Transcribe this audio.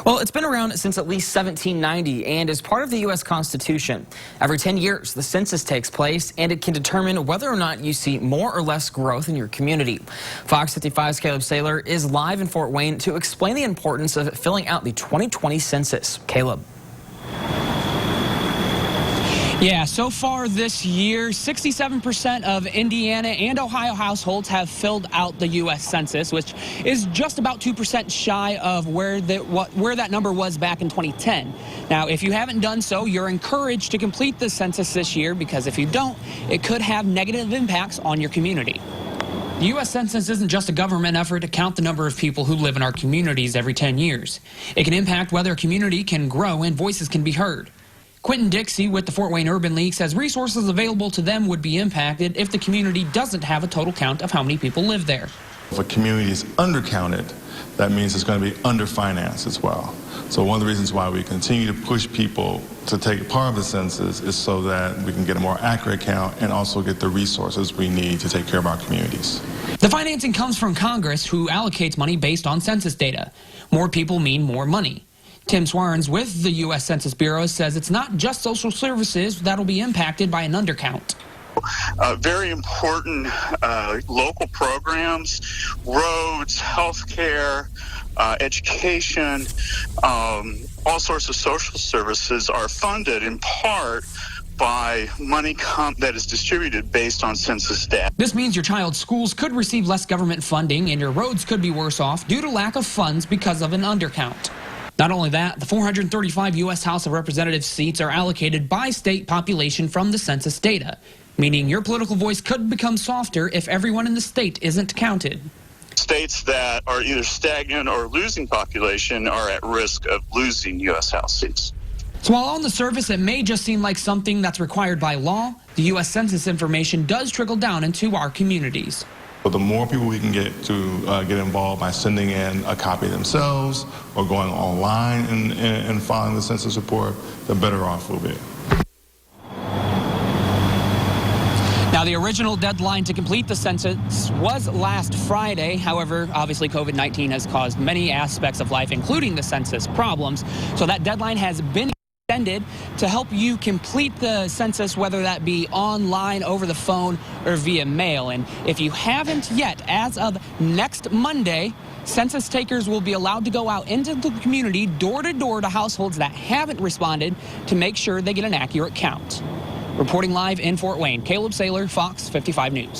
Well, it's been around since at least 1790 and is part of the U.S. Constitution. Every 10 years, the census takes place, and it can determine whether or not you see more or less growth in your community. Fox 55's Caleb Saylor is live in Fort Wayne to explain the importance of filling out the 2020 census. Caleb. Yeah, so far this year, 67% of Indiana and Ohio households have filled out the U.S. Census, which is just about 2% shy of where that number was back in 2010. Now, if you haven't done so, you're encouraged to complete the census this year because if you don't, it could have negative impacts on your community. The U.S. Census isn't just a government effort to count the number of people who live in our communities every 10 years. It can impact whether a community can grow and voices can be heard. Quentin Dixie with the Fort Wayne Urban League says resources available to them would be impacted if the community doesn't have a total count of how many people live there. If a community is undercounted, that means it's going to be underfinanced as well. So one of the reasons why we continue to push people to take part of the census is so that we can get a more accurate count and also get the resources we need to take care of our communities. The financing comes from Congress, who allocates money based on census data. More people mean more money. Tim Swarns with the U.S. Census Bureau says it's not just social services that'll be impacted by an undercount. Very important local programs, roads, healthcare, education, all sorts of social services are funded in part by money that is distributed based on census data. This means your child's schools could receive less government funding and your roads could be worse off due to lack of funds because of an undercount. Not only that, the 435 U.S. House of Representatives seats are allocated by state population from the census data, meaning your political voice could become softer if everyone in the state isn't counted. States that are either stagnant or losing population are at risk of losing U.S. House seats. So while on the surface it may just seem like something that's required by law, the U.S. Census information does trickle down into our communities. But the more people we can get to get involved by sending in a copy themselves or going online and filing the census report, the better off we'll be. Now, the original deadline to complete the census was last Friday. However, obviously COVID-19 has caused many aspects of life, including the census problems. So that deadline has been extended to help you complete the census, whether that be online, over the phone, or via mail. And if you haven't yet, as of next Monday, census takers will be allowed to go out into the community, door to door, to households that haven't responded to make sure they get an accurate count. Reporting live in Fort Wayne, Caleb Saylor, Fox 55 News.